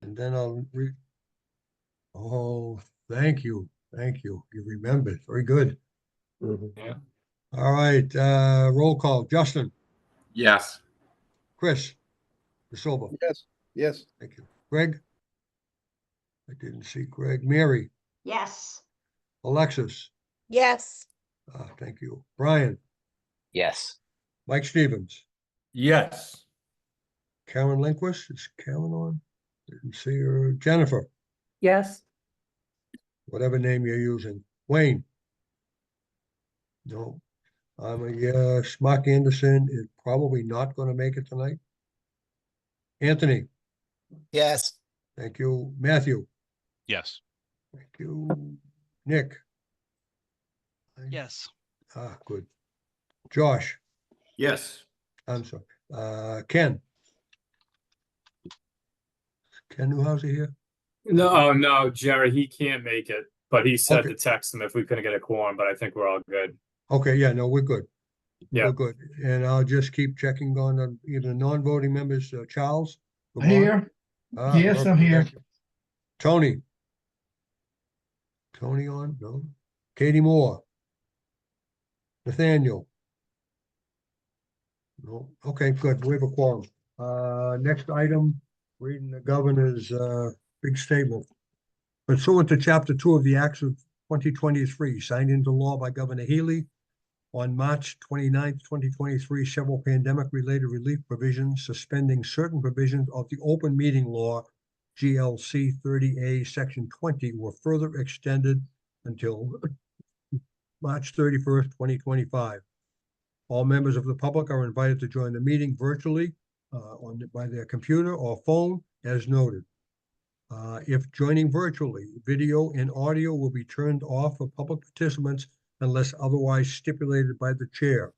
And then I'll read. Oh, thank you. Thank you. You remembered. Very good. Yeah. All right, roll call. Justin, Yes. Chris, De Silva. Yes. Yes. Thank you. Greg? I didn't see Greg. Mary, Yes. Alexis. Yes. Thank you. Brian, Yes. Mike Stevens, Yes. Karen Lindquist. Is Karen on? Didn't see her. Jennifer, Yes. whatever name you're using. Wayne? No. I'm a yes. Mark Anderson is probably not going to make it tonight. Anthony, Yes. thank you. Matthew, Yes. thank you. Nick? Yes. Good. Josh? Yes. I'm sorry. Ken? Ken Newhouser here? No, Jerry, he can't make it, but he said Okay. to text him if we couldn't get a quorum, but I think we're all good. Okay, yeah, no, we're good. Yeah. We're good. And I'll just keep checking on either non-voting members. Charles? Vermont? Here. Yes, I'm perfect, here. thank you. Tony? Tony on? No. Katie Moore? Nathaniel? No. Okay, good. We have a quorum. Next item, reading the governor's big statement. Pursuant to Chapter 2 of the Acts of 2023, signed into law by Governor Healy on March 29th, 2023, several pandemic-related relief provisions suspending certain provisions of the open meeting law, GLC 30A, Section 20, were further extended until March 31st, 2025. All members of the public are invited to join the meeting virtually by their computer or phone, as noted. If joining virtually, video and audio will be turned off for public participants unless otherwise stipulated by the chair.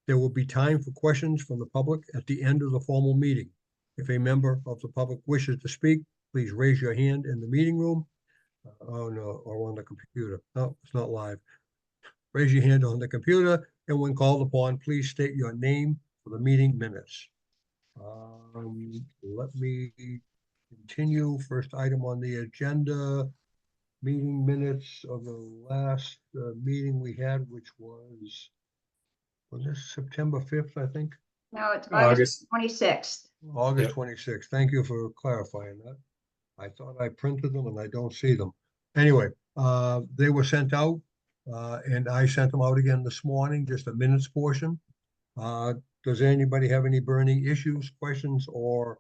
There will be time for questions from the public at the end of the formal meeting. If a member of the public wishes to speak, please raise your hand in the meeting room. Or on the computer. No, it's not live. Raise your hand on the computer, and when called upon, please state your name for the meeting minutes. Let me continue. First item on the agenda, meeting minutes of the last meeting we had, which was this September 5th, I think? No, it's August. August 26th. August Yep. 26th. Thank you for clarifying that. I thought I printed them and I don't see them. Anyway, they were sent out, and I sent them out again this morning, just a minutes portion. Does anybody have any burning issues, questions, or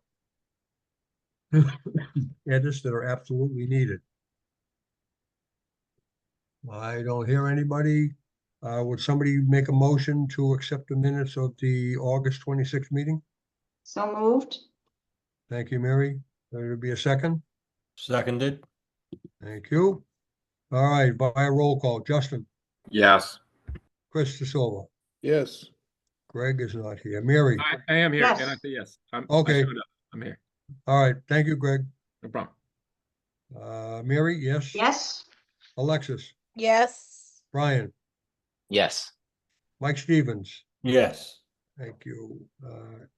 edits that are absolutely needed? I don't hear anybody. Would somebody make a motion to accept the minutes of the August 26th meeting? So moved. Thank you, Mary. There be a second? Seconded. Thank you. All right, by a roll call. Justin? Yes. Chris De Silva? Yes. Greg is not here. Mary? I am here. Yes. And I say yes. I Okay. showed up. I'm here. All right, thank you, Greg. No problem. Mary, yes? Yes. Alexis? Yes. Brian? Yes. Mike Stevens? Yes. Thank you.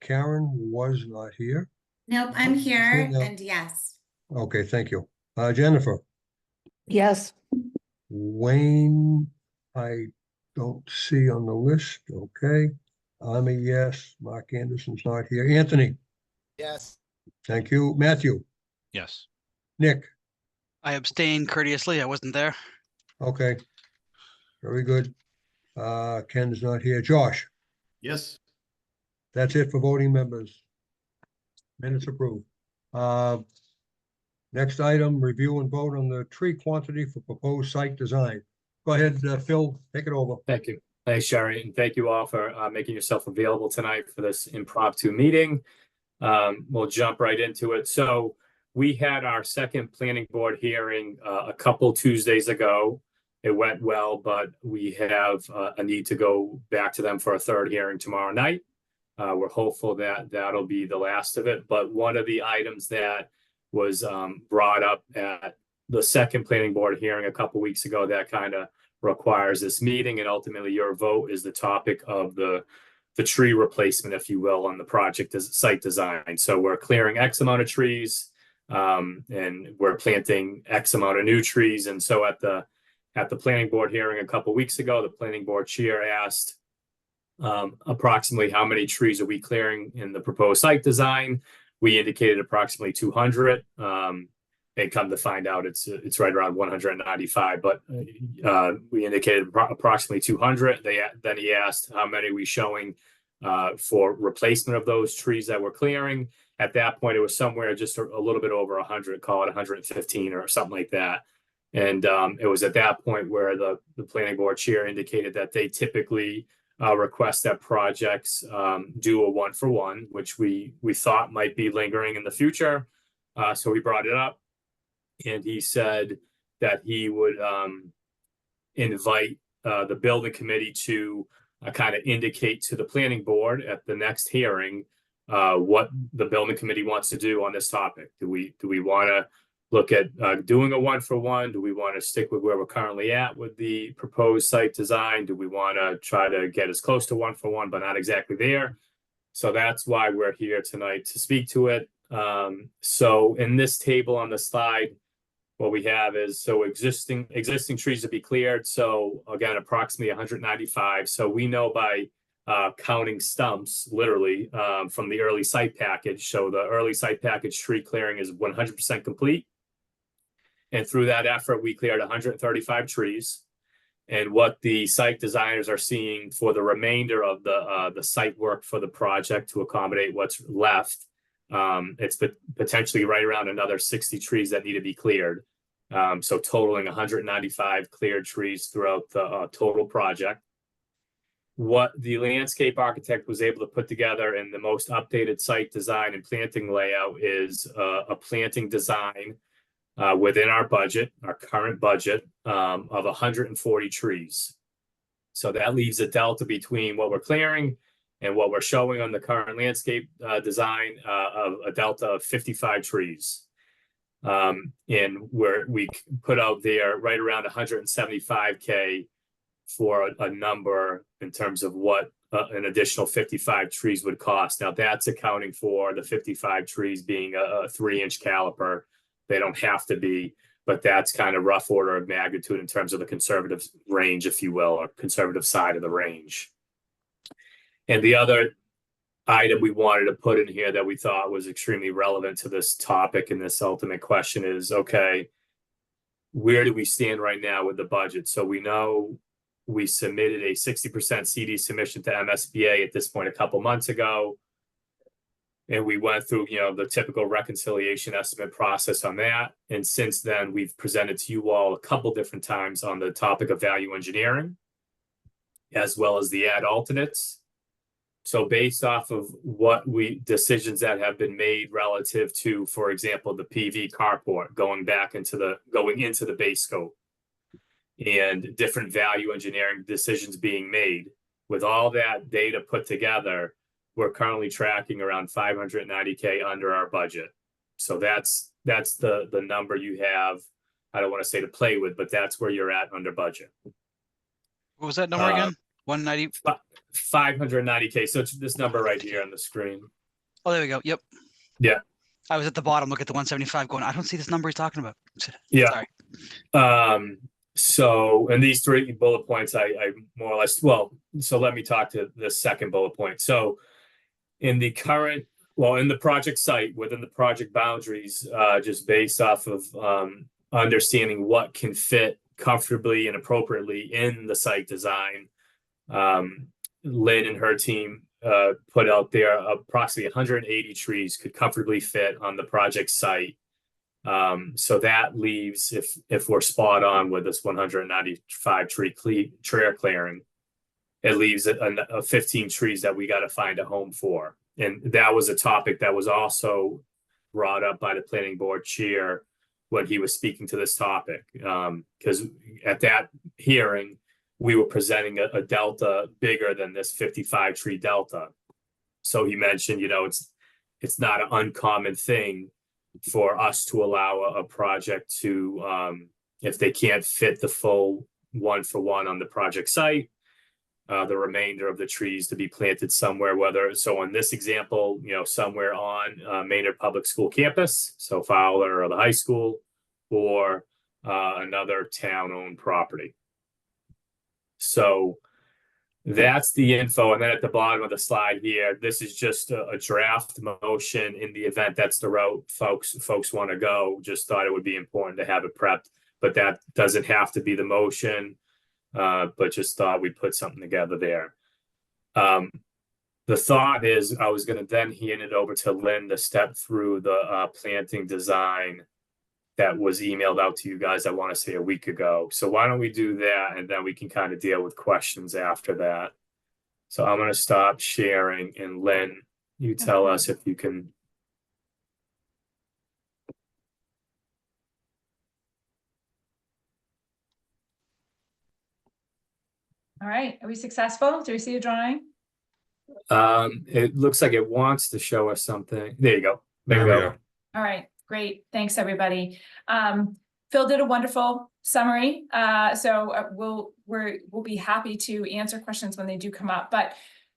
Karen was not here. Nope, I'm here No. and yes. Okay, thank you. Jennifer? Yes. Wayne, I don't see on the list. Okay. I'm a yes. Mark Anderson's not here. Anthony? Yes. Thank you. Matthew? Yes. Nick? I abstain courteously. I wasn't there. Okay. Very good. Ken's not here. Josh? Yes. That's it for voting members. Minutes approved. Next item, review and vote on the tree quantity for proposed site design. Go ahead, Phil, take it over. Thank you. Thanks, Sherry, and thank you all for making yourself available tonight for this impromptu meeting. We'll jump right into it. So we had our second planning board hearing a couple Tuesdays ago. It went well, but we have a need to go back to them for a third hearing tomorrow night. We're hopeful that that'll be the last of it. But one of the items that was brought up at the second planning board hearing a couple weeks ago that kind of requires this meeting, and ultimately your vote, is the topic of the tree replacement, if you will, on the project as site design. So we're clearing X amount of trees. And we're planting X amount of new trees. And so at the planning board hearing a couple weeks ago, the planning board chair asked approximately how many trees are we clearing in the proposed site design. We indicated approximately 200. And come to find out, it's right around 195. But we indicated approximately 200. Then he asked how many we showing for replacement of those trees that we're clearing. At that point, it was somewhere just a little bit over 100, call it 115 or something like that. And it was at that point where the planning board chair indicated that they typically request that projects do a 1-for-1, which we thought might be lingering in the future. So we brought it up, and he said that he would invite the building committee to kind of indicate to the planning board at the next hearing what the building committee wants to do on this topic. Do we want to look at doing a 1-for-1? Do we want to stick with where we're currently at with the proposed site design? Do we want to try to get as close to 1-for-1, but not exactly there? So that's why we're here tonight to speak to it. So in this table on the slide, what we have is so existing trees to be cleared. So again, approximately 195. So we know by counting stumps, literally from the early site package. So the early site package tree clearing is 100% complete. And through that effort, we cleared 135 trees. And what the site designers are seeing for the remainder of the site work for the project to accommodate what's left, it's potentially right around another 60 trees that need to be cleared. So totaling 195 cleared trees throughout the total project. What the landscape architect was able to put together in the most updated site design and planting layout is a planting design within our budget, our current budget, of 140 trees. So that leaves a delta between what we're clearing and what we're showing on the current landscape design of a delta of 55 trees. And where we put out there right around 175K for a number in terms of what an additional 55 trees would cost. Now that's accounting for the 55 trees being a 3-inch caliper. They don't have to be, but that's kind of rough order of magnitude in terms of the conservative range, if you will, or conservative side of the range. And the other item we wanted to put in here that we thought was extremely relevant to this topic and this ultimate question is, okay, where do we stand right now with the budget? So we know we submitted a 60% CD submission to MSBA at this point a couple months ago. And we went through, the typical reconciliation estimate process on that. And since then, we've presented to you all a couple different times on the topic of value engineering, as well as the ad alternates. So based off of decisions that have been made relative to, for example, the PV carport going into the base scope and different value engineering decisions being made, with all that data put together, we're currently tracking around 590K under our budget. So that's the number you have. I don't want to say to play with, but that's where you're at under budget. What was that number again? 190? 590K. So it's this number right here on the screen. Oh, there we go. Yep. Yeah. I was at the bottom, look at the 175 going, I don't see this number he's talking about. Yeah. Sorry. So, and these 3 bullet points, I more or less, so let me talk to the second bullet point. So in the project site, within the project boundaries, just based off of understanding what can fit comfortably and appropriately in the site design, Lynn and her team put out there approximately 180 trees could comfortably fit on the project site. So that leaves, if we're spot on with this 195 tree clearing, it leaves a 15 trees that we got to find a home for. And that was a topic that was also brought up by the planning board chair when he was speaking to this topic. Because at that hearing, we were presenting a delta bigger than this 55 tree delta. So he mentioned, it's not an uncommon thing for us to allow a project to, if they can't fit the full 1-for-1 on the project site, the remainder of the trees to be planted somewhere, whether, so in this example, somewhere on Maynard Public School campus, so Fowler or the high school, or another town-owned property. So that's the info. And then at the bottom of the slide here, this is just a draft motion in the event that's the route folks want to go. Just thought it would be important to have it prepped, but that doesn't have to be the motion. But just thought we'd put something together there. The thought is I was going to then hand it over to Lynn to step through the planting design that was emailed out to you guys, I want to say a week ago. So why don't we do that, and then we can kind of deal with questions after that. So I'm going to stop sharing, and Lynn, you tell us if you can. All right, are we successful? Do we see a drawing? It looks like it wants to show us something. There you go. There we go. All right, great. Thanks, everybody. Phil did a wonderful summary. So we'll be happy to answer questions when they do come up. But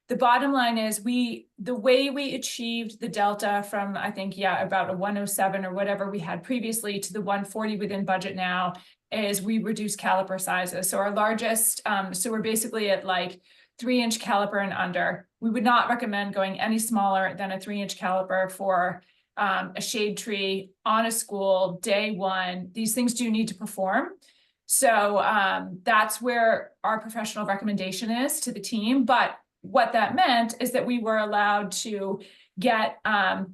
the bottom line is the way we achieved the delta from, I think, about a 107 or whatever we had previously to the 140 within budget now is we reduced caliper sizes. So our largest, so we're basically at like 3-inch caliper and under. We would not recommend going any smaller than a 3-inch caliper for a shade tree on a school day one. These things do need to perform. So that's where our professional recommendation is to the team. But what that meant is that we were allowed to get a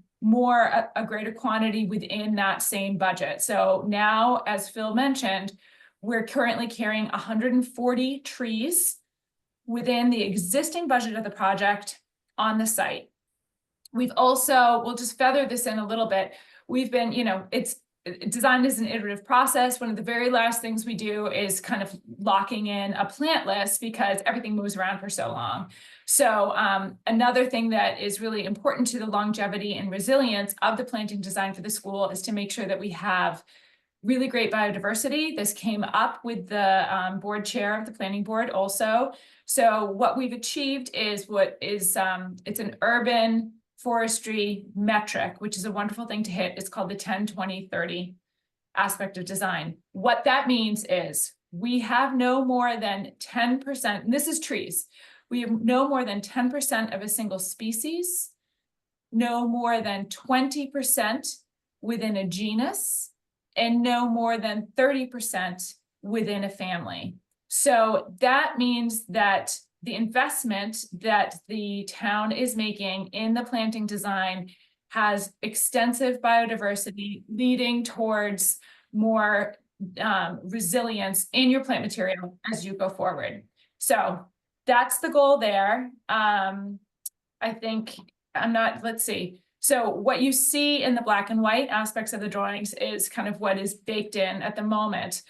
greater quantity within that same budget. So now, as Phil mentioned, we're currently carrying 140 trees within the existing budget of the project on the site. We've also, we'll just feather this in a little bit. We've been, it's designed as an iterative process. One of the very last things we do is kind of locking in a plant list because everything moves around for so long. So another thing that is really important to the longevity and resilience of the planting design for the school is to make sure that we have really great biodiversity. This came up with the board chair of the planning board also. So what we've achieved is it's an urban forestry metric, which is a wonderful thing to hit. It's called the 10-20-30 aspect of design. What that means is we have no more than 10%, and this is trees. We have no more than 10% of a single species, no more than 20% within a genus, and no more than 30% within a family. So that means that the investment that the town is making in the planting design has extensive biodiversity, leading towards more resilience in your plant material as you go forward. So that's the goal there. I think let's see. So what you see in the black and white aspects of the drawings is kind of what is baked in at the moment.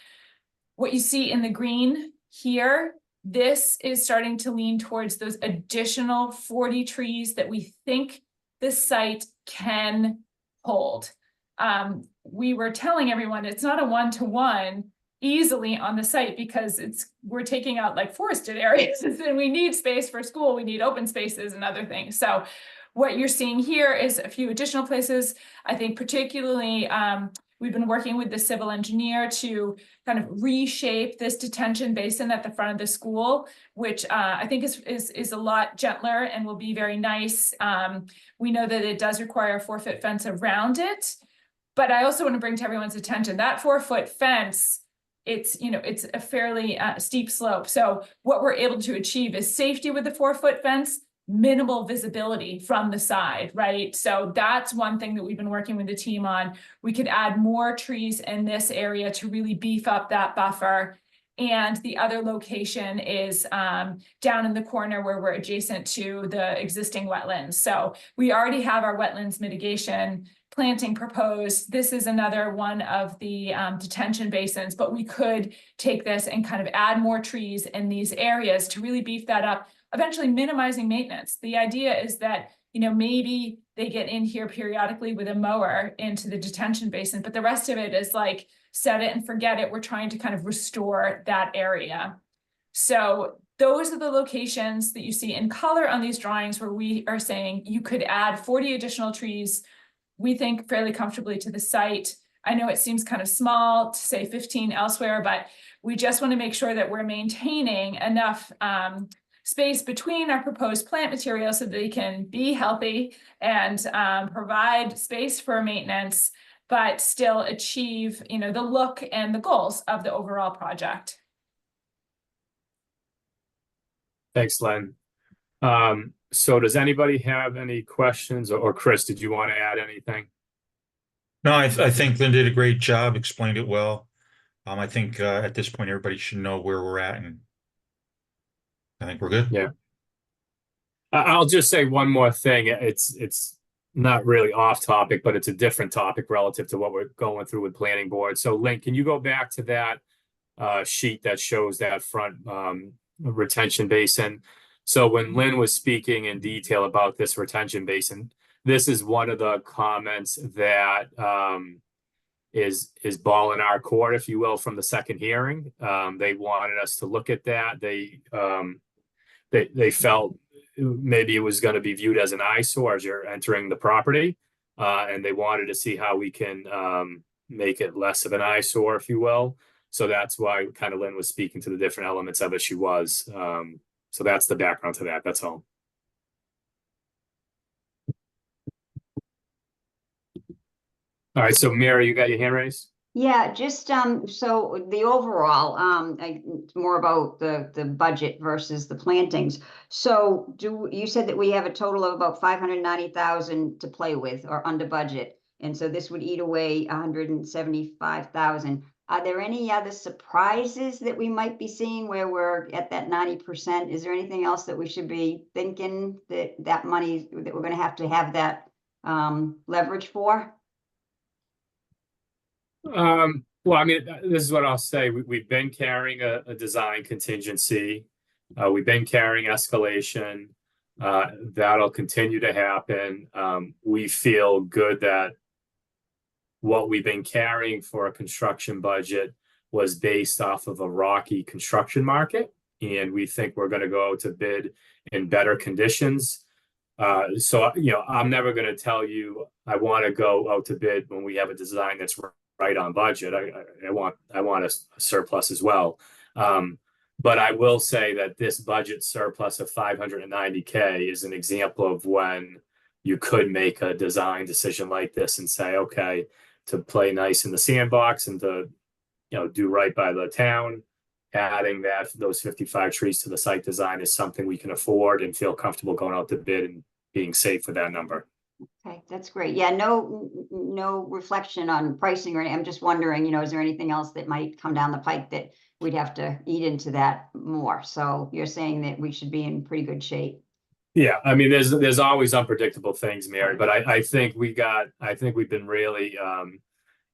What you see in the green here, this is starting to lean towards those additional 40 trees that we think this site can hold. We were telling everyone it's not a one-to-one easily on the site because we're taking out like forested areas and we need space for school, we need open spaces and other things. So what you're seeing here is a few additional places. I think particularly we've been working with the civil engineer to kind of reshape this detention basin at the front of the school, which I think is a lot gentler and will be very nice. We know that it does require a 4-foot fence around it, but I also want to bring to everyone's attention that 4-foot fence, it's a fairly steep slope. So what we're able to achieve is safety with the 4-foot fence, minimal visibility from the side, right? So that's one thing that we've been working with the team on. We could add more trees in this area to really beef up that buffer. And the other location is down in the corner where we're adjacent to the existing wetlands. So we already have our wetlands mitigation planting proposed. This is another one of the detention basins, but we could take this and kind of add more trees in these areas to really beef that up, eventually minimizing maintenance. The idea is that, maybe they get in here periodically with a mower into the detention basin, but the rest of it is like, set it and forget it. We're trying to kind of restore that area. So those are the locations that you see in color on these drawings where we are saying you could add 40 additional trees, we think fairly comfortably to the site. I know it seems kind of small to say 15 elsewhere, but we just want to make sure that we're maintaining enough space between our proposed plant materials so that they can be healthy and provide space for maintenance, but still achieve, you know, the look and the goals of the overall project. Thanks, Len. So does anybody have any questions, or Chris, did you want to add anything? No, I think Lynn did a great job, explained it well. I think at this point, everybody should know where we're at, and I think we're good. Yeah. I'll just say one more thing. It's not really off topic, but it's a different topic relative to what we're going through with planning board. So Lynn, can you go back to that sheet that shows that front retention basin? So when Lynn was speaking in detail about this retention basin, this is one of the comments that is ball in our court, if you will, from the second hearing. They wanted us to look at that. They felt maybe it was going to be viewed as an eyesore as you're entering the property, and they wanted to see how we can make it less of an eyesore, if you will. So that's why kind of Lynn was speaking to the different elements of it. She was. So that's the background to that. That's all. All right. So Mary, you got your hand raised? Yeah, just, so the overall, it's more about the budget versus the plantings. So you said that we have a total of about 590,000 to play with or under budget. And so this would eat away 175,000. Are there any other surprises that we might be seeing where we're at that 90%? Is there anything else that we should be thinking that money that we're going to have that leverage for? Well, I mean, this is what I'll say. We've been carrying a design contingency. We've been carrying escalation. That'll continue to happen. We feel good that what we've been carrying for a construction budget was based off of a rocky construction market. And we think we're going to go out to bid in better conditions. So, you know, I'm never going to tell you I want to go out to bid when we have a design that's right on budget. I want a surplus as well. But I will say that this budget surplus of 590K is an example of when you could make a design decision like this and say, okay, to play nice in the sandbox and to, you know, do right by the town, adding those 55 trees to the site design is something we can afford and feel comfortable going out to bid and being safe with that number. Okay, that's great. Yeah, no reflection on pricing or anything. I'm just wondering, you know, is there anything else that might come down the pike that we'd have to eat into that more? So you're saying that we should be in pretty good shape. Yeah, I mean, there's always unpredictable things, Mary, but I think we've been really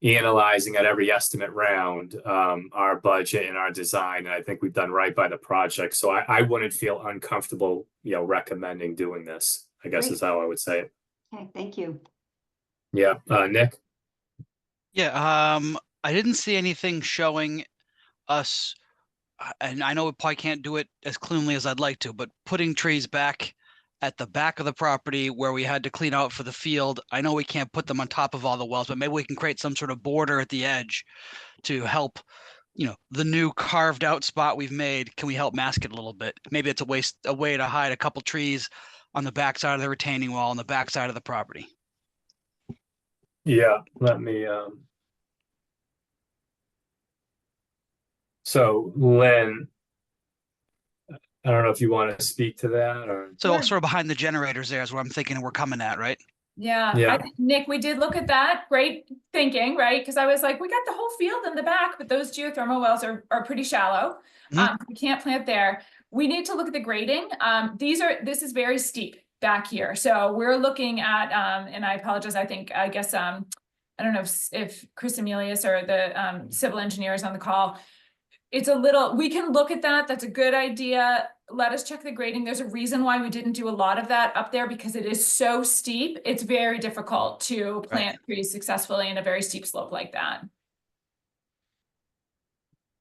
analyzing at every estimate round our budget and our design, and I think we've done right by the project. So I wouldn't feel uncomfortable, you know, recommending doing this, I guess is how I would say it. Okay, thank you. Yeah, Nick? Yeah, I didn't see anything showing us, and I know we probably can't do it as cleanly as I'd like to, but putting trees back at the back of the property where we had to clean out for the field. I know we can't put them on top of all the wells, but maybe we can create some sort of border at the edge to help, you know, the new carved out spot we've made. Can we help mask it a little bit? Maybe it's a way to hide a couple trees on the backside of the retaining wall on the backside of the property. Yeah, let me so Lynn, I don't know if you want to speak to that or So Sure. sort of behind the generators there is where I'm thinking we're coming at, right? Yeah. Nick, we did look at that. Great thinking, right? Because I was like, we got the whole field in the back, but those geothermal wells are pretty shallow. We can't plant there. We need to look at the grading. This is very steep back here. So we're looking at, and I apologize, I guess, I don't know if Chris Emilius or the civil engineer is on the call. We can look at that. That's a good idea. Let us check the grading. There's a reason why we didn't do a lot of that up there because it is so steep. It's very difficult to plant trees successfully in a very steep slope like that.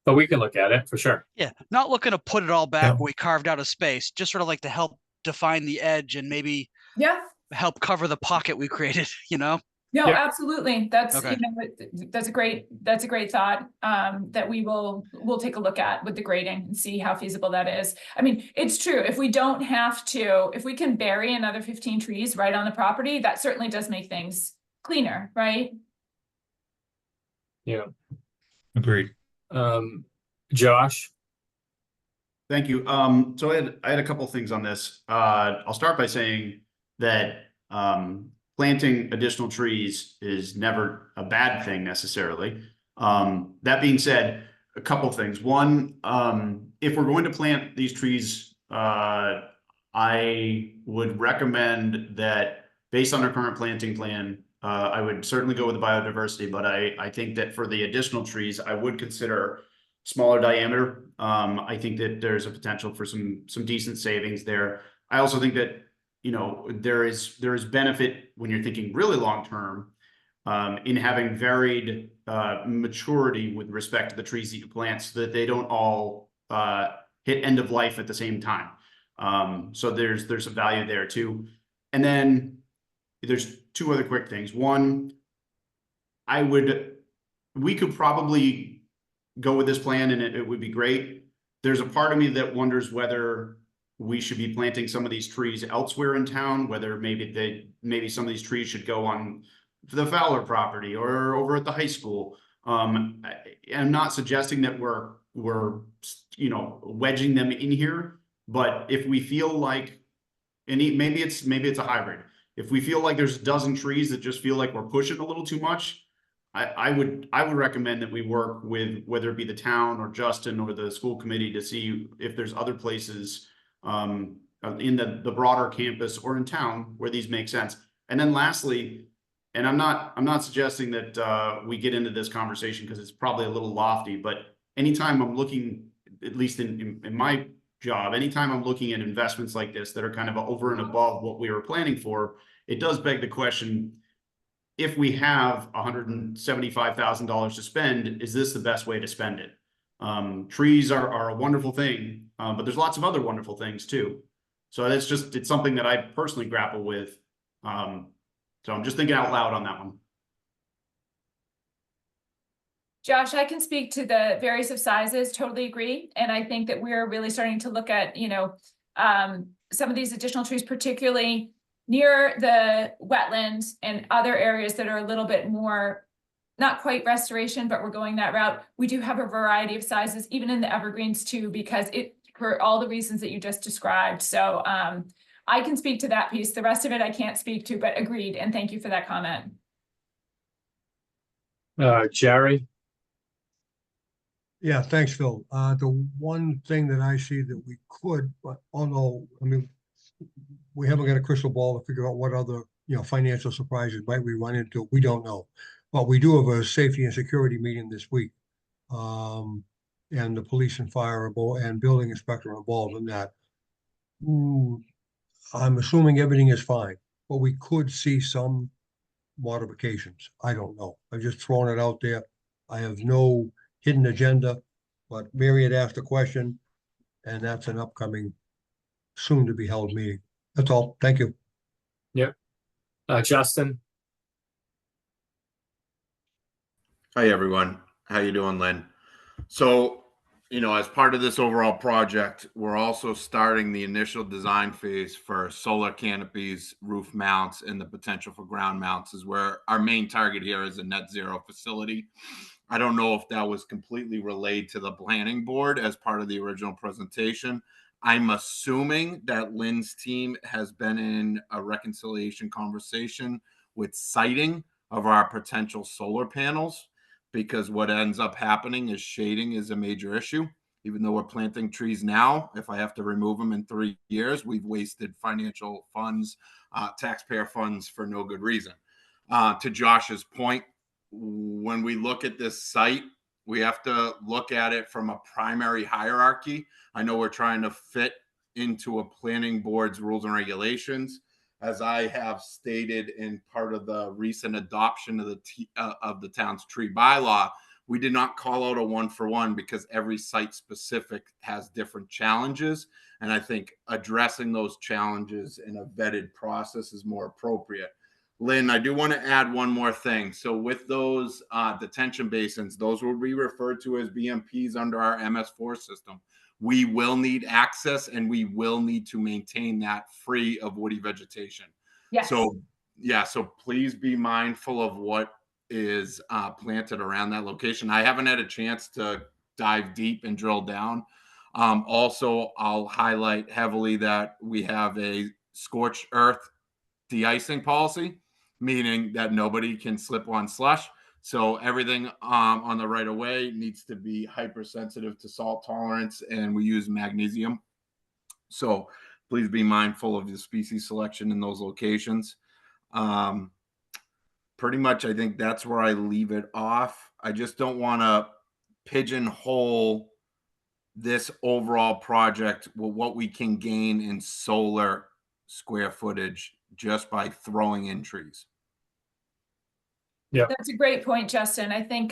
But we can look at it for sure. Yeah, not looking to put it all back Yeah. where we carved out a space, just sort of like to help define the edge and maybe Yeah, help cover the pocket we created, you know? no, Yeah. absolutely. That's, Okay. you know, that's a great thought, that we'll take a look at with the grading and see how feasible that is. I mean, it's true. If we don't have to, if we can bury another 15 trees right on the property, that certainly does make things cleaner, right? Yeah. Agreed. Josh? Thank you. So I had a couple things on this. I'll start by saying that planting additional trees is never a bad thing necessarily. That being said, a couple things. One, if we're going to plant these trees, I would recommend that based on our current planting plan, I would certainly go with the biodiversity, but I think that for the additional trees, I would consider smaller diameter. I think that there's a potential for some decent savings there. I also think that, you know, there is benefit when you're thinking really long term in having varied maturity with respect to the trees that you plant, so that they don't all hit end of life at the same time. So there's a value there too. And then there's two other quick things. One, we could probably go with this plan and it would be great. There's a part of me that wonders whether we should be planting some of these trees elsewhere in town, whether maybe some of these trees should go on the Fowler property or over at the high school. I'm not suggesting that we're you know, wedging them in here, but if we feel like, and maybe it's a hybrid. If we feel like there's a dozen trees that just feel like we're pushing a little too much, I would recommend that we work with, whether it be the town or Justin or the school committee, to see if there's other places in the broader campus or in town where these make sense. And then lastly, and I'm not suggesting that we get into this conversation because it's probably a little lofty, but anytime I'm looking, at least in my job, anytime I'm looking at investments like this that are kind of over and above what we were planning for, it does beg the question, if we have $175,000 to spend, is this the best way to spend it? Trees are a wonderful thing, but there's lots of other wonderful things too. So it's something that I personally grapple with. So I'm just thinking out loud on that one. Josh, I can speak to the various of sizes, totally agree. And I think that we're really starting to look at, you know, some of these additional trees, particularly near the wetlands and other areas that are a little bit more, not quite restoration, but we're going that route. We do have a variety of sizes, even in the evergreens too, because for all the reasons that you just described. So I can speak to that piece. The rest of it I can't speak to, but agreed. And thank you for that comment. Jerry? Yeah, thanks, Phil. The one thing that I see that we could, but although, I mean, we haven't got a crystal ball to figure out what other, you know, financial surprises might we run into. We don't know. But we do have a safety and security meeting this week. And the police and fire and building inspector are involved in that. I'm assuming everything is fine, but we could see some modifications. I don't know. I've just thrown it out there. I have no hidden agenda, but Mary had asked a question, and that's an upcoming, soon to be held meeting. That's all. Thank you. Yep. Justin? Hi, everyone. How you doing, Lynn? So, you know, as part of this overall project, we're also starting the initial design phase for solar canopies, roof mounts, and the potential for ground mounts is where our main target here is a net zero facility. I don't know if that was completely relayed to the planning board as part of the original presentation. I'm assuming that Lynn's team has been in a reconciliation conversation with siting of our potential solar panels, because what ends up happening is shading is a major issue. Even though we're planting trees now, if I have to remove them in 3 years, we've wasted financial funds, taxpayer funds for no good reason. To Josh's point, when we look at this site, we have to look at it from a primary hierarchy. I know we're trying to fit into a planning board's rules and regulations. As I have stated in part of the recent adoption of the town's tree bylaw, We did not call out a 1-for-1 because every site specific has different challenges. And I think addressing those challenges in a vetted process is more appropriate. Lynn, I do want to add one more thing. So with those detention basins, those will be referred to as BMPs under our MS4 system. We will need access and we will need to maintain that free of woody vegetation. Yes. So yeah, so please be mindful of what is planted around that location. I haven't had a chance to dive deep and drill down. Also, I'll highlight heavily that we have a scorched earth de-icing policy, meaning that nobody can slip on slush. So everything on the right of way needs to be hypersensitive to salt tolerance, and we use magnesium. So please be mindful of the species selection in those locations. Pretty much, I think that's where I leave it off. I just don't want to pigeonhole this overall project with what we can gain in solar square footage just by throwing in trees. Yeah, That's a great point, Justin. I think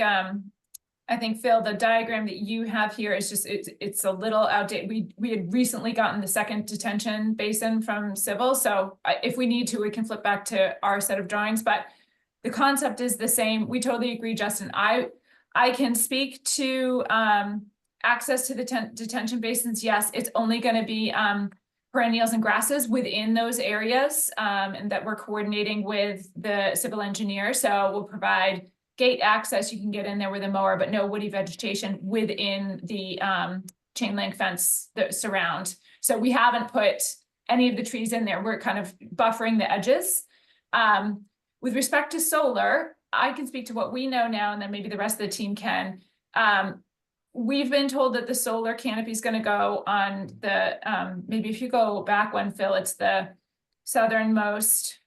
Phil, the diagram that you have here is just, it's a little outdated. We had recently gotten the second detention basin from Civil. So if we need to, we can flip back to our set of drawings, but the concept is the same. We totally agree, Justin. I can speak to access to the detention basins. Yes, it's only going to be perennials and grasses within those areas, and that we're coordinating with the civil engineer. So we'll provide gate access. You can get in there with a mower, but no woody vegetation within the chain link fence that surround. So we haven't put any of the trees in there. We're kind of buffering the edges. With respect to solar, I can speak to what we know now, and then maybe the rest of the team can. We've been told that the solar canopy is going to go on the, maybe if you go back one, Phil, it's the southernmost,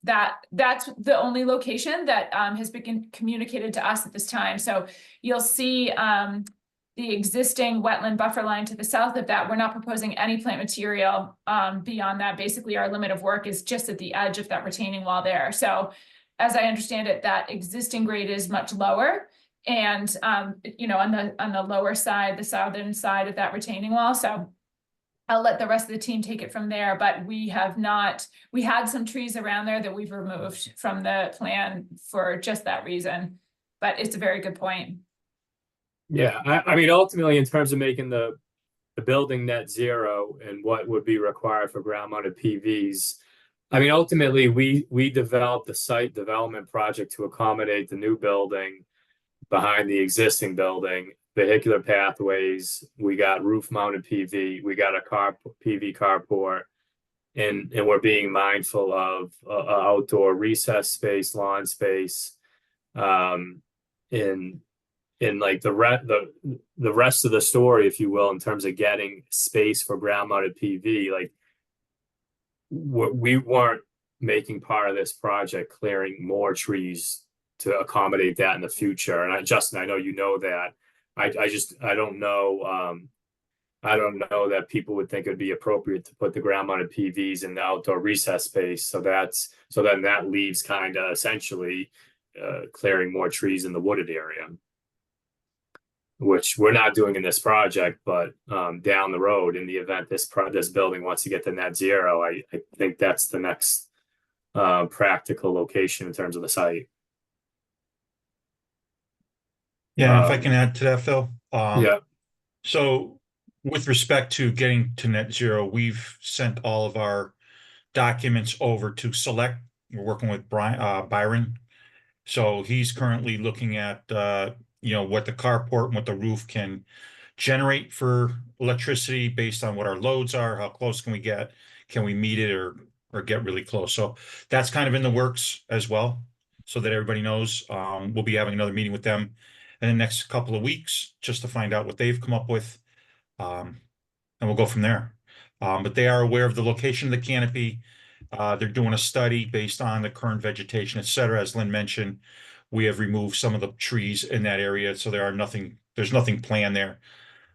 that's the only location that has been communicated to us at this time. So you'll see the existing wetland buffer line to the south of that. We're not proposing any plant material beyond that. Basically, our limit of work is just at the edge of that retaining wall there. So as I understand it, that existing grade is much lower. And, you know, on the lower side, the southern side of that retaining wall. So I'll let the rest of the team take it from there, but we had some trees around there that we've removed from the plan for just that reason, but it's a very good point. yeah. I mean, ultimately, in terms of making the building net zero and what would be required for ground mounted PVs, I mean, ultimately, we developed a site development project to accommodate the new building behind the existing building, vehicular pathways, we got roof mounted PV, we got a PV carport, and we're being mindful of outdoor recess space, lawn space, in like the rest of the story, if you will, in terms of getting space for ground mounted PV. Like we weren't making part of this project clearing more trees to accommodate that in the future. And Justin, I know you know that. I don't know. I don't know that people would think it'd be appropriate to put the ground mounted PVs in the outdoor recess space. So then that leaves kind of essentially clearing more trees in the wooded area, which we're not doing in this project, but down the road, in the event this building wants to get to net zero, I think that's the next practical location in terms of the site. Yeah, if I can add to that, Phil. Yeah. So with respect to getting to net zero, we've sent all of our documents over to Select. We're working with Byron. So he's currently looking at, you know, what the carport and what the roof can generate for electricity based on what our loads are, how close can we get, can we meet it or get really close. So that's kind of in the works as well, so that everybody knows. We'll be having another meeting with them in the next couple of weeks just to find out what they've come up with. And we'll go from there. But they are aware of the location of the canopy. They're doing a study based on the current vegetation, et cetera. As Lynn mentioned, we have removed some of the trees in that area, so there's nothing planned there,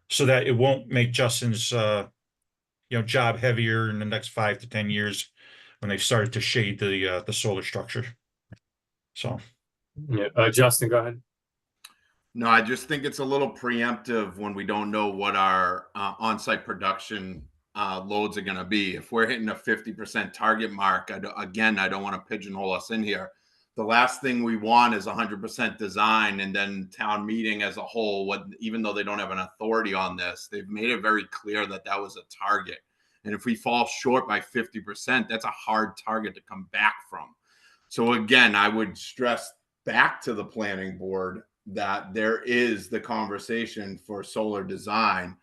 so that it won't make Justin's job heavier in the next 5 to 10 years when they've started to shade the solar structure. So Yeah, Justin, go ahead. No, I just think it's a little preemptive when we don't know what our on-site production loads are going to be. If we're hitting a 50% target mark, I don't want to pigeonhole us in here. The last thing we want is 100% design, and then town meeting as a whole, even though they don't have an authority on this, they've made it very clear that that was a target. And if we fall short by 50%, that's a hard target to come back from. So again, I would stress back to the planning board that there is the conversation for solar design.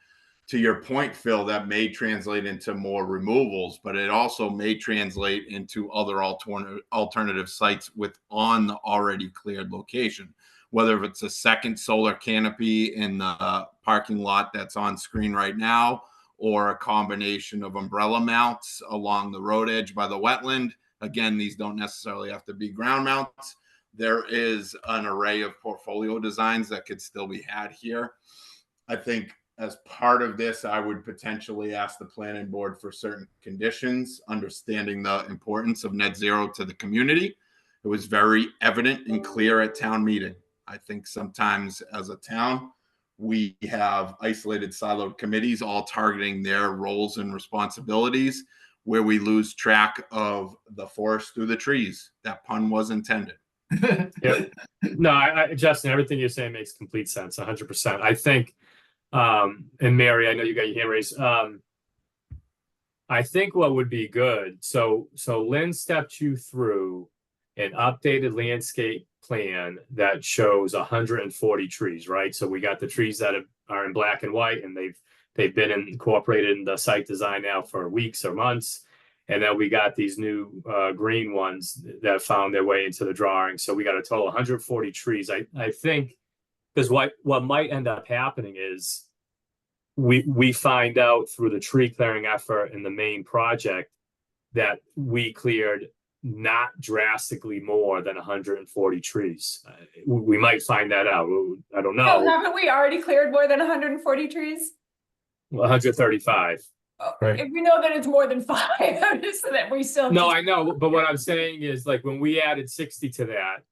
To your point, Phil, that may translate into more removals, but it also may translate into other alternative sites on the already cleared location, whether it's a second solar canopy in the parking lot that's on screen right now, or a combination of umbrella mounts along the road edge by the wetland. Again, these don't necessarily have to be ground mounts. There is an array of portfolio designs that could still be had here. I think as part of this, I would potentially ask the planning board for certain conditions, understanding the importance of net zero to the community. It was very evident and clear at town meeting. I think sometimes as a town, we have isolated siloed committees all targeting their roles and responsibilities, where we lose track of the forest through the trees. That pun was intended. Yeah. No, Justin, everything you're saying makes complete sense, 100%. I think, and Mary, I know you got your hand raised. I think what would be good, so Lynn stepped you through an updated landscape plan that shows 140 trees, right? So we got the trees that are in black and white, and they've been incorporated in the site design now for weeks or months. And then we got these new green ones that found their way into the drawing. So we got a total of 140 trees. I think, because what might end up happening is we find out through the tree clearing effort in the main project that we cleared not drastically more than 140 trees. We might find that out. I don't know. No, haven't we already cleared more than 140 trees? 135. Right. If we know that it's more than 5, I'm just so that we still. No, I know, but what I'm saying is, like, when we added 60 to that,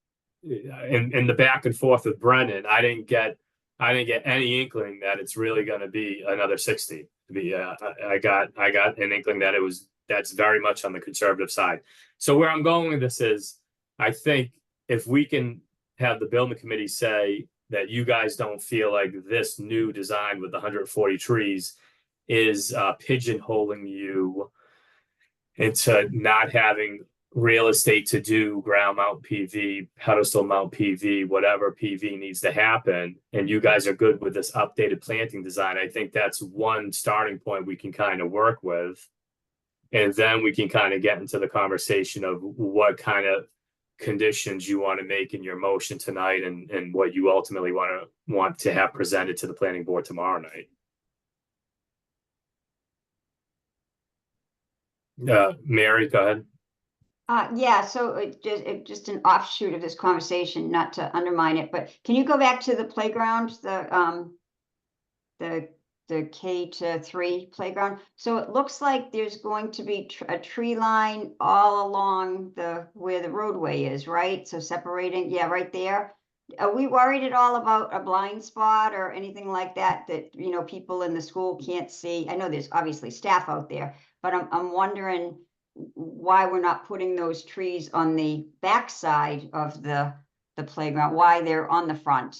in the back and forth with Brendan, I didn't get any inkling that it's really going to be another 60. I got an inkling that that's very much on the conservative side. So where I'm going with this is, I think if we can have the building committee say that you guys don't feel like this new design with 140 trees is pigeonholing you into not having real estate to do ground mount PV, pedestal mount PV, whatever PV needs to happen, and you guys are good with this updated planting design, I think that's one starting point we can kind of work with. And then we can kind of get into the conversation of what kind of conditions you want to make in your motion tonight, and what you ultimately want to have presented to the planning board tomorrow night. Mary, go ahead. Yeah, so just an offshoot of this conversation, not to undermine it, but can you go back to the playground, the K-3 playground? So it looks like there's going to be a tree line all along where the roadway is, right? So separating, yeah, right there. Are we worried at all about a blind spot or anything like that, people in the school can't see? I know there's obviously staff out there, but I'm wondering why we're not putting those trees on the backside of the playground, why they're on the front.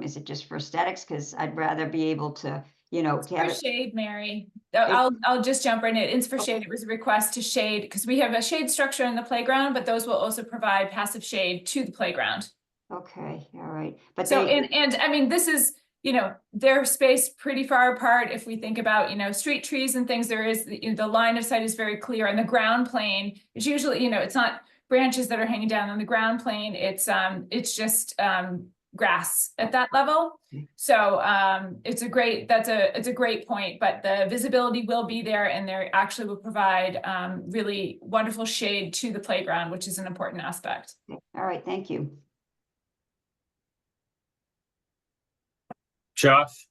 Is it just for aesthetics? Because I'd rather be able to, to have For it. shade, Mary. I'll just jump right in. It's for shade. It was a request to shade, because we have a shade structure in the playground, but those will also provide passive shade to the playground. Okay, all right. But so, and I mean, this is, they're spaced pretty far apart. If we think about, street trees and things, there is, the line of sight is very clear, and the ground plane is usually, it's not branches that are hanging down on the ground plane. It's just grass at that level. So it's a great point, but the visibility will be there, and they actually will provide really wonderful shade to the playground, which is an important aspect. All right, thank you. Josh?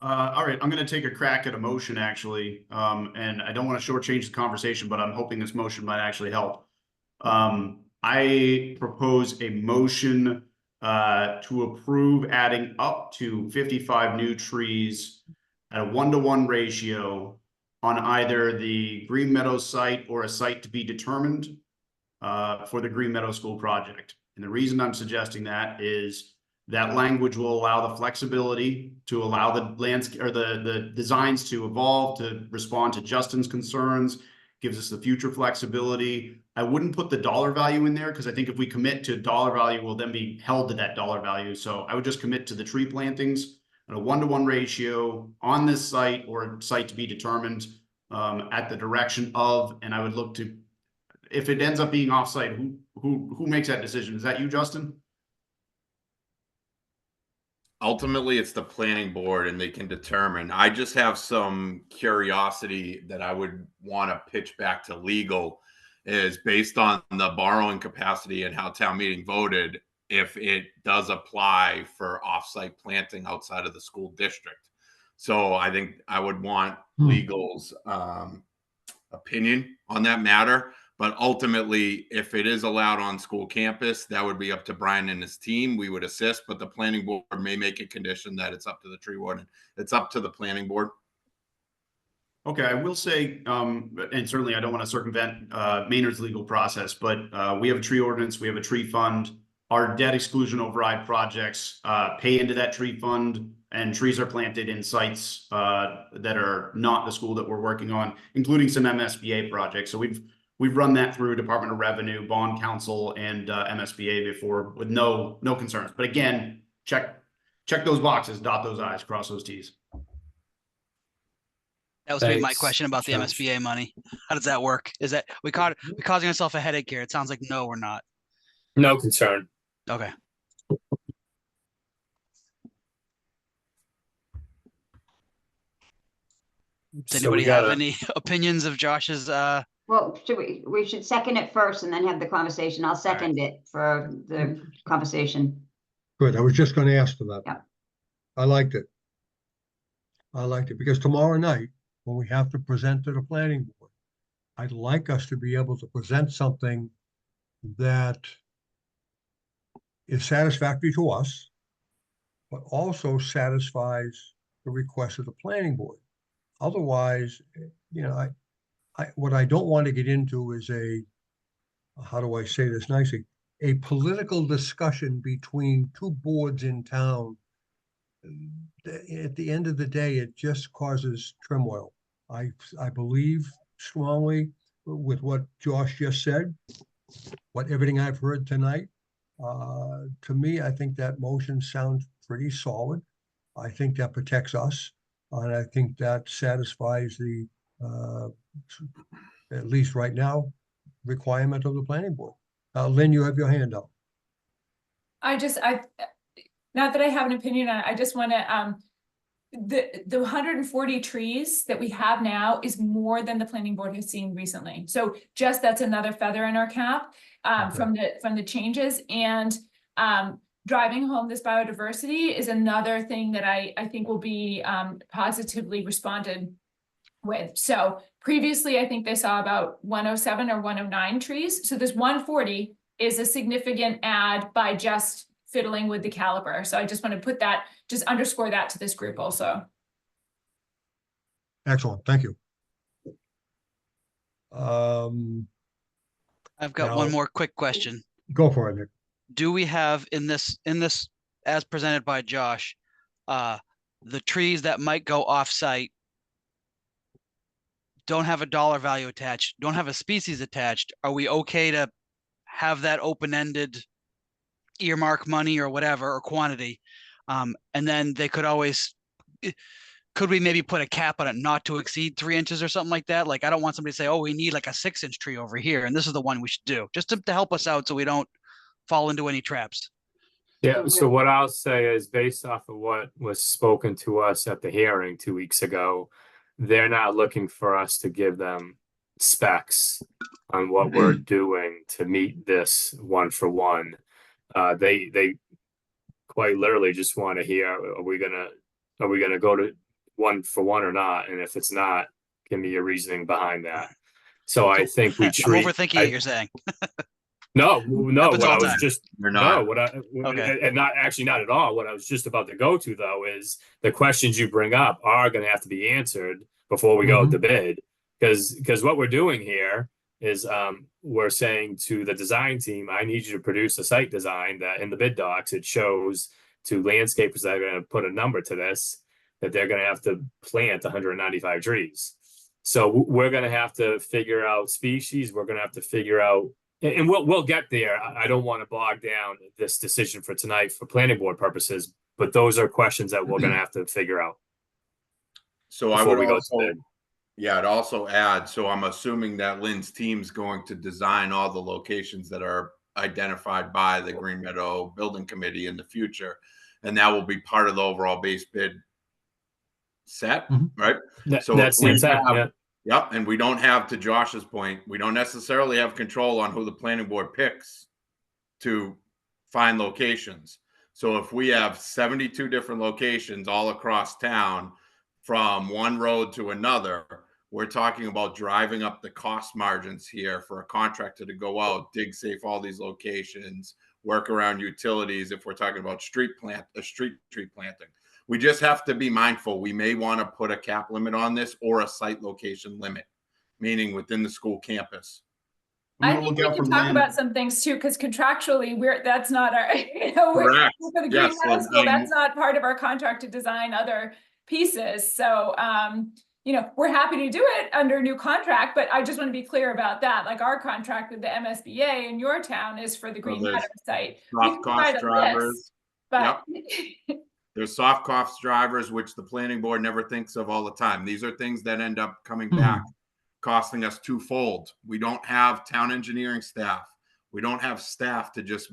All right, I'm going to take a crack at a motion, actually, and I don't want to shortchange the conversation, but I'm hoping this motion might actually help. I propose a motion to approve adding up to 55 new trees at a 1-to-1 ratio on either the Green Meadows site or a site to be determined for the Green Meadow School project. And the reason I'm suggesting that is that language will allow the flexibility to allow the landscape or the designs to evolve, to respond to Justin's concerns, gives us the future flexibility. I wouldn't put the dollar value in there because I think if we commit to dollar value, we'll then be held to that dollar value. So I would just commit to the tree plantings at a 1-to-1 ratio on this site or site to be determined at the direction of, and I would look to, if it ends up being offsite, who makes that decision? Is that you, Justin? Ultimately, it's the planning board and they can determine. I just have some curiosity that I would want to pitch back to legal, is based on the borrowing capacity and how town meeting voted, if it does apply for offsite planting outside of the school district. So I think I would want legal's opinion on that matter. But ultimately, if it is allowed on school campus, that would be up to Brian and his team. We would assist, but the planning board may make a condition that it's up to the tree warden. It's up to the planning board. Okay, I will say, and certainly I don't want to circumvent Maynard's legal process, but we have a tree ordinance, we have a tree fund. Our debt exclusion override projects pay into that tree fund, and trees are planted in sites that are not the school that we're working on, including some MSBA projects. So we've run that through Department of Revenue, Bond Council, and MSBA before with no concerns. But again, check those boxes, dot those I's, cross those T's. That was gonna be my Thanks, question about the Josh. MSBA money. How does that work? Is that we causing ourselves a headache here? It sounds like no, we're not. No concern. Okay. Does So we anybody have gotta- any opinions of Josh's Well, we should second it first and then have the conversation. I'll second it for the conversation. Good. I was just going to ask for that. Yeah. I liked it. I liked it because tomorrow night, when we have to present to the planning board, I'd like us to be able to present something that is satisfactory to us, but also satisfies the request of the planning board. Otherwise, you know, what I don't want to get into is how do I say this nicely? A political discussion between two boards in town. At the end of the day, it just causes turmoil. I believe strongly with what Josh just said, everything I've heard tonight. To me, I think that motion sounds pretty solid. I think that protects us, and I think that satisfies the, at least right now, requirement of the planning board. Lynn, you have your hand up. Not that I have an opinion on it, I just want to, the 140 trees that we have now is more than the planning board has seen recently. So just that's another feather in our cap from the changes, and driving home this biodiversity is another thing that I think will be positively responded with. So previously, I think they saw about 107 or 109 trees. So this 140 is a significant add by just fiddling with the caliber. So I just want to put that, just underscore that to this group also. Excellent, thank you. I've got Now- one more quick question. Go for it, Nick. Do we have in this as presented by Josh, the trees that might go off-site don't have a dollar value attached, don't have a species attached? Are we okay to have that open-ended earmark money or whatever, or quantity? And then they could always, could we maybe put a cap on it not to exceed 3 inches or something like that? Like, I don't want somebody to say, oh, we need like a 6-inch tree over here, and this is the one we should do, just to help us out so we don't fall into any traps. Yeah, so what I'll say is based off of what was spoken to us at the hearing 2 weeks ago, they're not looking for us to give them specs on what we're doing to meet this 1-for-1. They quite literally just want to hear, are we gonna go to 1-for-1 or not? And if it's not, give me your reasoning behind that. So I think we I'm treat. overthinking it, you're saying. No, Happens what all I the was time. just, You're no, not. and not actually not at all. What I was just about to go to though is the questions you bring up are going to have to be answered before we go to bid. Because what we're doing here is we're saying to the design team, I need you to produce a site design that in the bid docs, it shows to landscapers that are going to put a number to this, that they're going to have to plant 195 trees. So we're going to have to figure out species. We're going to have to figure out, and we'll get there. I don't want to bog down this decision for tonight for planning board purposes, but those are questions that we're going to have to figure out So I before would we go to also, bid. yeah, I'd also add, so I'm assuming that Lynn's team's going to design all the locations that are identified by the Green Meadow Building Committee in the future. And that will be part of the overall base bid set, right? So That's the intent. Yeah. Yep. And we don't have, to Josh's point, we don't necessarily have control on who the planning board picks to find locations. So if we have 72 different locations all across town from one road to another, we're talking about driving up the cost margins here for a contractor to go out, dig safe all these locations, work around utilities. If we're talking about street tree planting, we just have to be mindful. We may want to put a cap limit on this or a site location limit, meaning within the school campus. I think we can talk about some things too, because contractually, that's not our, Correct. for the Green Yes, Meadow School, that's not part of our contract to design other pieces. So, we're happy to do it under new contract, but I just want to be clear about that. Like our contract with the MSBA in your town is for the Green Meadow site. Soft cost drivers. But there's soft cost drivers, which the planning board never thinks of all the time. These are things that end up coming back, costing us twofold. We don't have town engineering staff. We don't have staff to just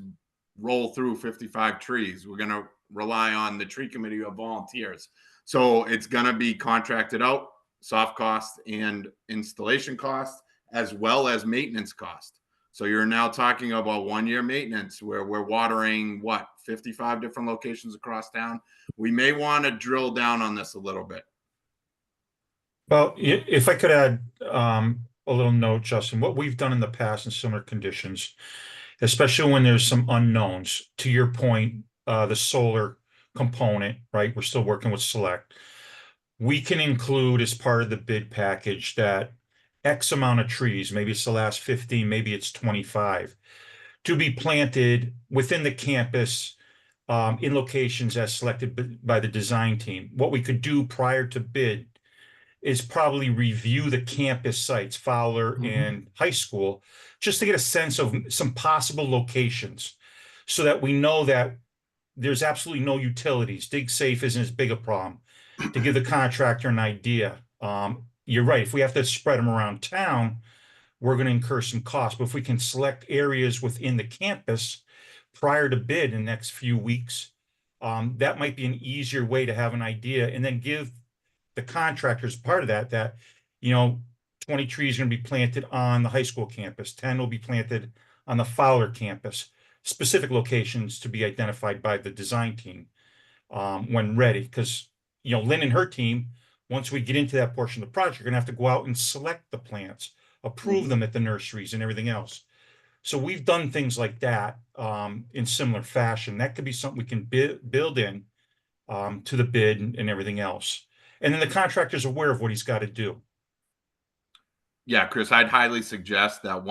roll through 55 trees. We're going to rely on the tree committee of volunteers. So it's going to be contracted out, soft cost and installation cost, as well as maintenance cost. So you're now talking about 1 year maintenance where we're watering 55 different locations across town. We may want to drill down on this a little bit. Well, if I could add a little note, Justin, what we've done in the past in similar conditions, especially when there's some unknowns, to your point, the solar component, right? We're still working with Select. We can include as part of the bid package that X amount of trees, maybe it's the last 15, maybe it's 25, to be planted within the campus in locations as selected by the design team. What we could do prior to bid is probably review the campus sites, Fowler and high school, just to get a sense of some possible locations so that we know that there's absolutely no utilities. Dig safe isn't as big a problem. To give the contractor an idea, you're right. If we have to spread them around town, we're going to incur some costs. But if we can select areas within the campus prior to bid in the next few weeks, that might be an easier way to have an idea and then give the contractors part of that 20 trees are going to be planted on the high school campus, 10 will be planted on the Fowler campus, specific locations to be identified by the design team when ready. Because Lynn and her team, once we get into that portion of the project, are going to have to go out and select the plants, approve them at the nurseries and everything else. So we've done things like that in similar fashion. That could be something we can build in to the bid and everything else. And then the contractor's aware of what he's got to do. Yeah, Chris, I'd highly suggest that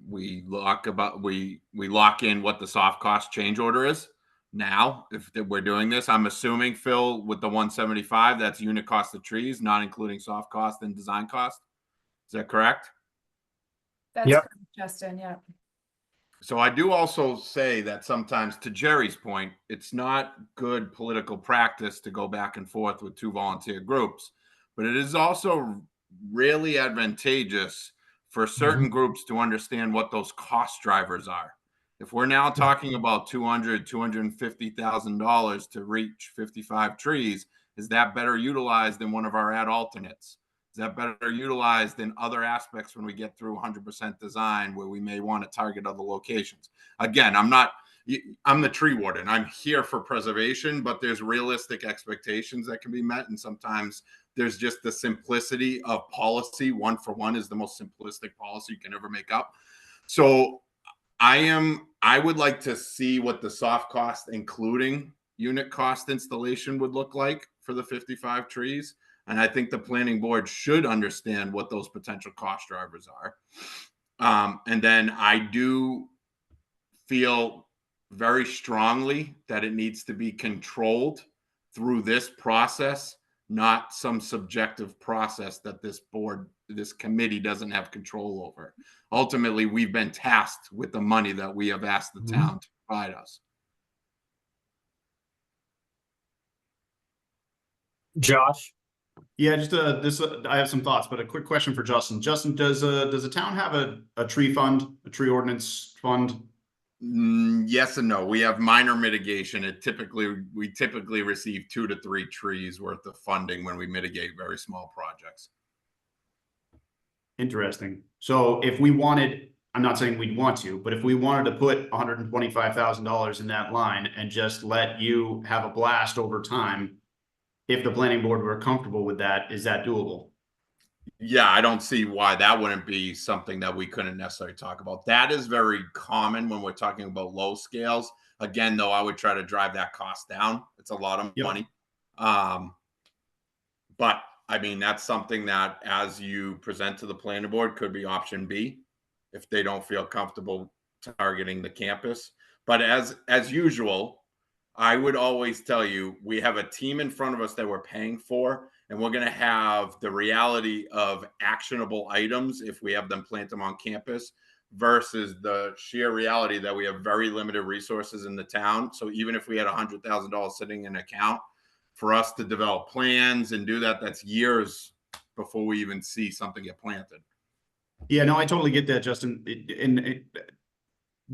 we lock in what the soft cost change order is now. If we're doing this, I'm assuming, Phil, with the 175, that's unit cost of trees, not including soft cost and design cost. Is that correct? That's correct, Justin. Yeah. So I do also say that sometimes, to Jerry's point, it's not good political practice to go back and forth with two volunteer groups, but it is also really advantageous for certain groups to understand what those cost drivers are. If we're now talking about $250,000 to reach 55 trees, is that better utilized than one of our ad alternates? Is that better utilized than other aspects when we get through 100% design where we may want to target other locations? Again, I'm the tree warden. I'm here for preservation, but there's realistic expectations that can be met. And sometimes there's just the simplicity of policy. 1 for 1 is the most simplistic policy you can ever make up. So I would like to see what the soft cost, including unit cost installation, would look like for the 55 trees. And I think the planning board should understand what those potential cost drivers are. And then I do feel very strongly that it needs to be controlled through this process, not some subjective process that this board, this committee doesn't have control over. Ultimately, we've been tasked with the money that we have asked the town to provide us. Josh? Yeah, just I have some thoughts, but a quick question for Justin. Justin, does the town have a tree fund, a tree ordinance fund? Yes and no. We have minor mitigation. We typically receive 2 to 3 trees worth of funding when we mitigate very small projects. Interesting. So if we wanted, I'm not saying we'd want to, but if we wanted to put $125,000 in that line and just let you have a blast over time, if the planning board were comfortable with that, is that doable? Yeah, I don't see why that wouldn't be something that we couldn't necessarily talk about. That is very common when we're talking about low scales. Again, though, I would try to drive that cost down. It's a lot of money. But I mean, that's something that, as you present to the planning board, could be option B if they don't feel comfortable targeting the campus. But as usual, I would always tell you, we have a team in front of us that we're paying for, and we're going to have the reality of actionable items if we have them plant them on campus versus the sheer reality that we have very limited resources in the town. So even if we had $100,000 sitting in an account, for us to develop plans and do that, that's years before we even see something get planted. Yeah, no, I totally get that, Justin. In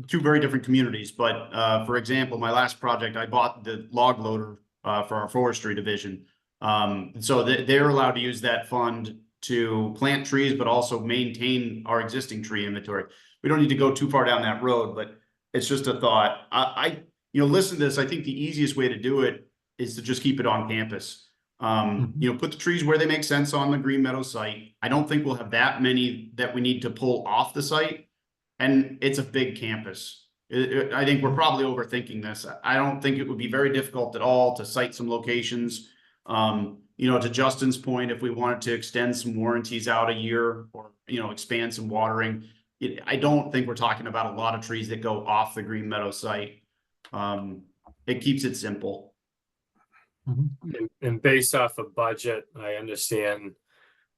two very different communities, but for example, my last project, I bought the log loader for our forestry division. So they're allowed to use that fund to plant trees, but also maintain our existing tree inventory. We don't need to go too far down that road, but it's just a thought. Listen to this. I think the easiest way to do it is to just keep it on campus. Put the trees where they make sense on the Green Meadow site. I don't think we'll have that many that we need to pull off the site. And it's a big campus. I think we're probably overthinking this. I don't think it would be very difficult at all to cite some locations. To Justin's point, if we wanted to extend some warranties out a year or, expand some watering, I don't think we're talking about a lot of trees that go off the Green Meadow site. It keeps it simple. And based off of budget, I understand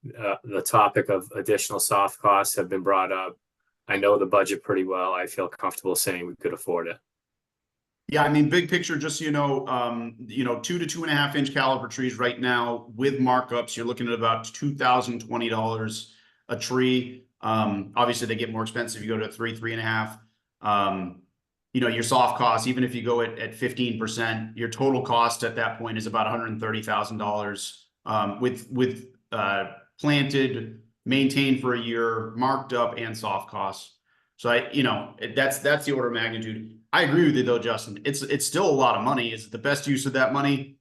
the topic of additional soft costs have been brought up. I know the budget pretty well. I feel comfortable saying we could afford it. Yeah, I mean, big picture, just so 2 to 2.5 inch caliber trees right now with markups, you're looking at about $2,020 a tree. Obviously they get more expensive. You go to 3.5. Your soft costs, even if you go at 15%, your total cost at that point is about $130,000 with planted, maintained for a year, marked up, and soft costs. So that's the order of magnitude. I agree with you though, Justin. It's still a lot of money. Is it the best use of that money?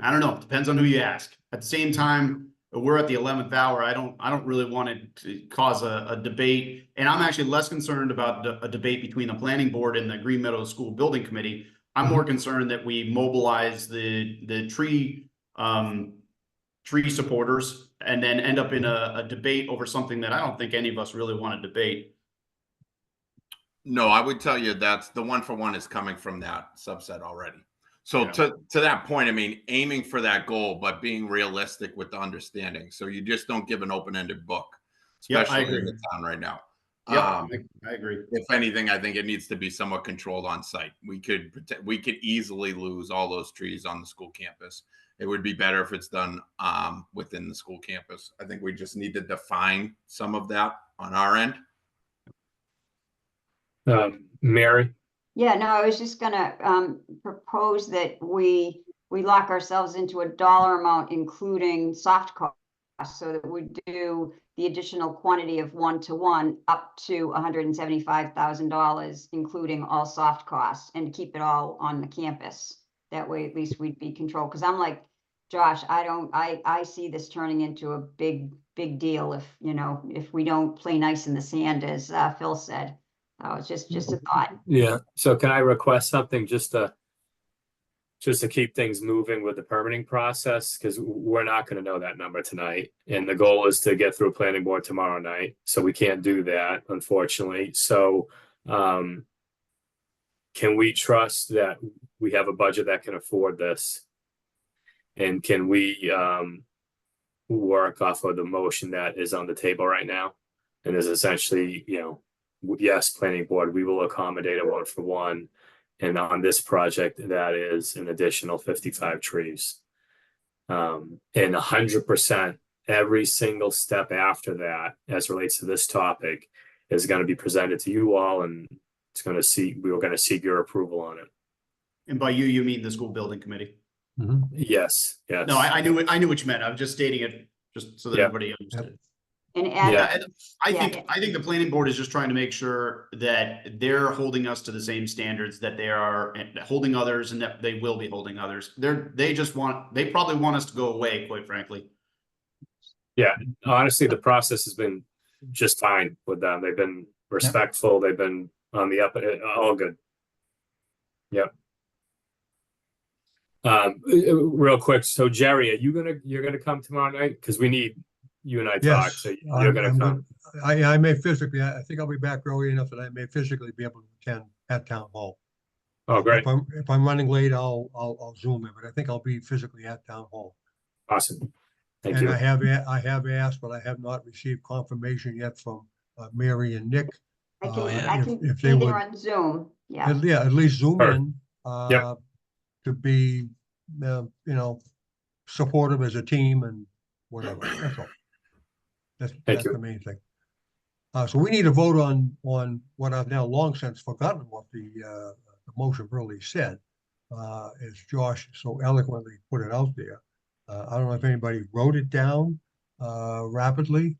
I don't know. It depends on who you ask. At the same time, we're at the 11th hour. I don't really want it to cause a debate. And I'm actually less concerned about a debate between the planning board and the Green Meadows School Building Committee. I'm more concerned that we mobilize the tree supporters and then end up in a debate over something that I don't think any of us really want to debate. No, I would tell you that's the 1-for-1 is coming from that subset already. So to that point, I mean, aiming for that goal, but being realistic with the understanding. So you just don't give an open-ended book, especially in the town right now. Yeah, I agree. If anything, I think it needs to be somewhat controlled on site. We could easily lose all those trees on the school campus. It would be better if it's done within the school campus. I think we just need to define some of that on our end. Mary? Yeah, no, I was just gonna propose that we lock ourselves into a dollar amount, including soft costs, so that we do the additional quantity of 1-to-1 up to $175,000, including all soft costs, and keep it all on the campus. That way, at least we'd be controlled. Because I'm like, Josh, I see this turning into a big deal if we don't play nice in the sand, as Phil said. It's just a thought. Yeah, so can I request something just to keep things moving with the permitting process? Because we're not gonna know that number tonight. And the goal is to get through planning board tomorrow night, so we can't do that, unfortunately. So, can we trust that we have a budget that can afford this? And can we, work off of the motion that is on the table right now? And is essentially, yes, planning board, we will accommodate a 1-for-1. And on this project, that is an additional 55 trees. And 100%, every single step after that, as relates to this topic, is going to be presented to you all, and we were going to seek your approval on it. And by you mean the school building committee? Yes, yes. No, I knew what you meant. I'm just stating it just so that Yeah. everybody understood. And Yeah. add, And I think the planning board is just trying to make sure that they're holding us to the same standards that they are holding others, and that they will be holding others. They probably want us to go away, quite frankly. Yeah, honestly, the process has been just fine with them. They've been respectful. They've been on the up, all good. Yep. Real quick. So Jerry, you're gonna come tomorrow night? Because we need you and I talk. Yes, So you're gonna come. I may physically, I think I'll be back early enough that I may physically be able to attend at town hall. Oh, great. If I'm running late, I'll Zoom in, but I think I'll be physically at town hall. Awesome. Thank And you. I have asked, but I have not received confirmation yet from Mary and Nick. I can if be they there would, on Zoom. Yeah. at least Zoom Perfect. in, Yep. to be, supportive as a team and whatever. That's all. That's you. the main thing. So we need to vote on what I've now long since forgotten what the motion really said, as Josh so eloquently put it out there. I don't know if anybody wrote it down rapidly,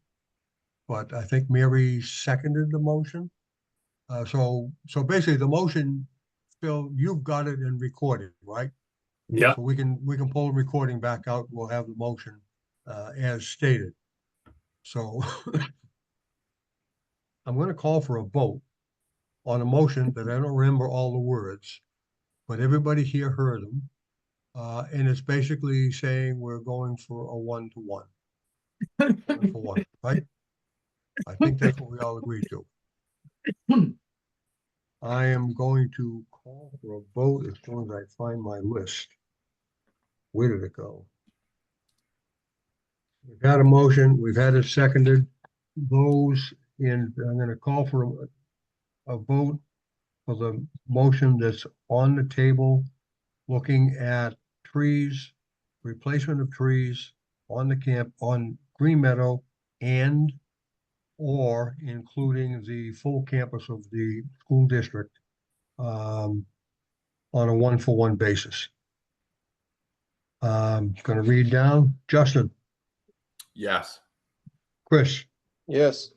but I think Mary seconded the motion. So basically the motion, Phil, you've got it and recorded, right? Yeah. So we can pull the recording back out. We'll have the motion as stated. So I'm going to call for a vote on a motion that I don't remember all the words, but everybody here heard them. And it's basically saying we're going for a 1-to-1. 1-for-1, right? I think that's what we all agreed to. I am going to call for a vote as soon as I find my list. Where did it go? We've had a motion, we've had it seconded. Those in, I'm going to call for a vote for the motion that's on the table, looking at trees, replacement of trees on the camp, on Green Meadow, and or including the full campus of the school district on a 1-for-1 basis. Going to read down. Justin, Yes. Chris, Yes.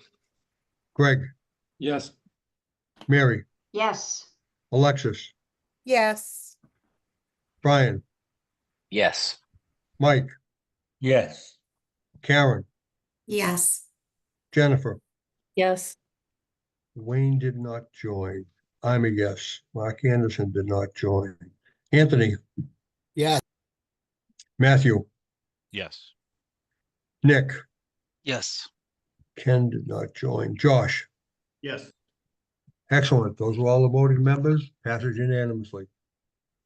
Greg, Yes. Mary, Yes. Alexis, Yes. Brian, Yes. Mike, Yes. Karen, Yes. Jennifer. Yes. Wayne did not join. I'm a yes. Mark Anderson did not join. Anthony, Yes. Matthew, Yes. Nick, Yes. Ken did not join. Josh, Yes. excellent. Those were all the voting members. Passes unanimously.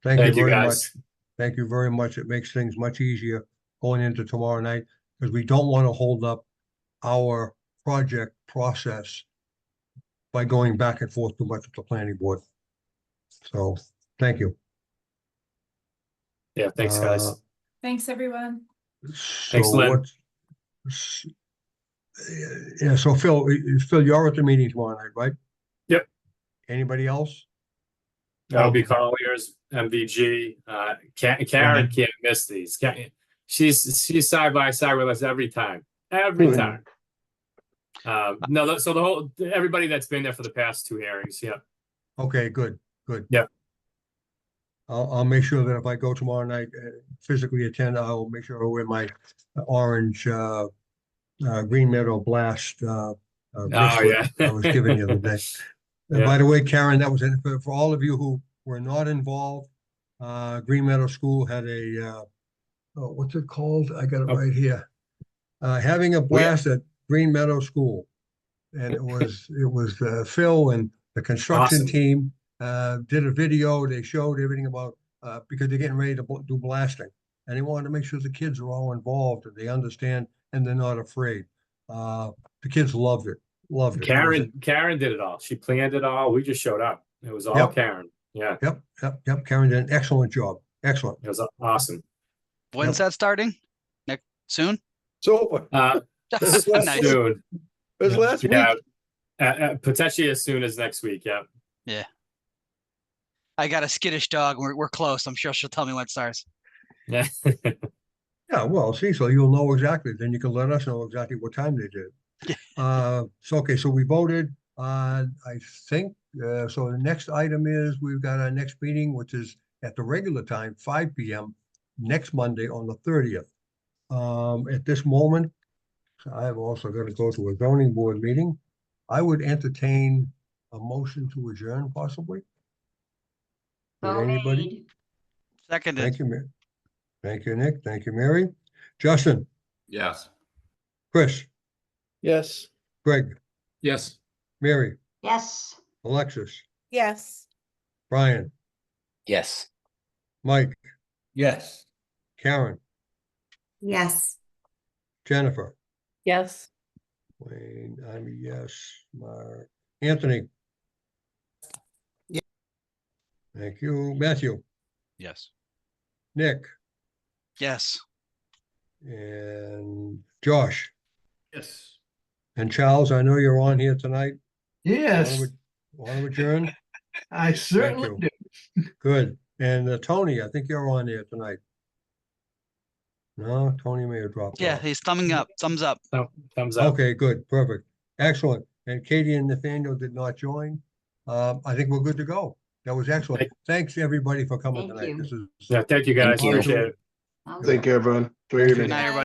Thank Thank you you, very guys. much. Thank you very much. It makes things much easier going into tomorrow night because we don't want to hold up our project process by going back and forth too much with the planning board. So, thank you. Yeah. Thanks, guys. Thanks, everyone. So Lynn. Yeah, so Phil, you're at the meeting tomorrow night, right? Yep. Anybody else? That'll be Colliers, MVG. Karen can't miss these. She's side by side with us every time. Every time. No, so everybody that's been there for the past 2 hearings. Yeah. Okay, good. Yep. I'll make sure that if I go tomorrow night, physically attend, I'll make sure I wear my orange Green Meadow Blast bracelet yeah. I was given the other day. And by the way, Karen, that was for all of you who were not involved. Green Meadow School had a, what's it called? I got it right here. Having a blast at Green Meadow School. And it was Phil and the construction Awesome. team did a video. They showed everything about, because they're getting ready to do blasting. And they wanted to make sure the kids are all involved and they understand and they're not afraid. The kids loved it. Loved it. Karen did it all. She planned it all. We just showed up. It was all Yep. Karen. Yeah, Yep. Karen did an excellent job. Excellent. it was awesome. When's that starting? Next soon? So, Nice. Soon. it was last week. Yeah, potentially as soon as next week. Yeah. I got a skittish dog. We're close. I'm sure she'll tell me when it starts. Yeah. Yeah, well, see, so you'll know exactly, then you can let us know exactly what time they did. Okay, so we voted, I think, so the next item is, we've got our next meeting, which is at the regular time, 5 PM, next Monday on the 30th. At this moment, I've also got to go to a zoning board meeting. I would entertain a motion to adjourn possibly. Would So anybody? made. Seconded. Thank you, thank you, Nick. Thank you, Mary. Justin, Yes. Chris, Yes. Greg, Yes. Mary, Yes. Alexis, Yes. Brian, Yes. Mike, Yes. Karen, Yes. Jennifer, Yes. Wayne, I'm a yes, Mark, Anthony. Yeah. Thank you, Matthew, Yes. Nick, Yes. and Josh, Yes. and Charles. I know you're on here tonight. Yes, Want to adjourn? I certainly you. do. Good. And Tony, I think you're on here tonight. No, Tony may have dropped Yeah, off. he's thumbing up. Thumbs up. Thumbs up. Okay, good, perfect, excellent. And Katie and Nathaniel did not join. I think we're good to go. That was excellent. Thanks, everybody, for coming Thank thank you. This is Yeah, thank you guys. Thank you. Appreciate it. Okay. Thank you, everyone. Enjoy your Thank you. evening. Good night, everybody.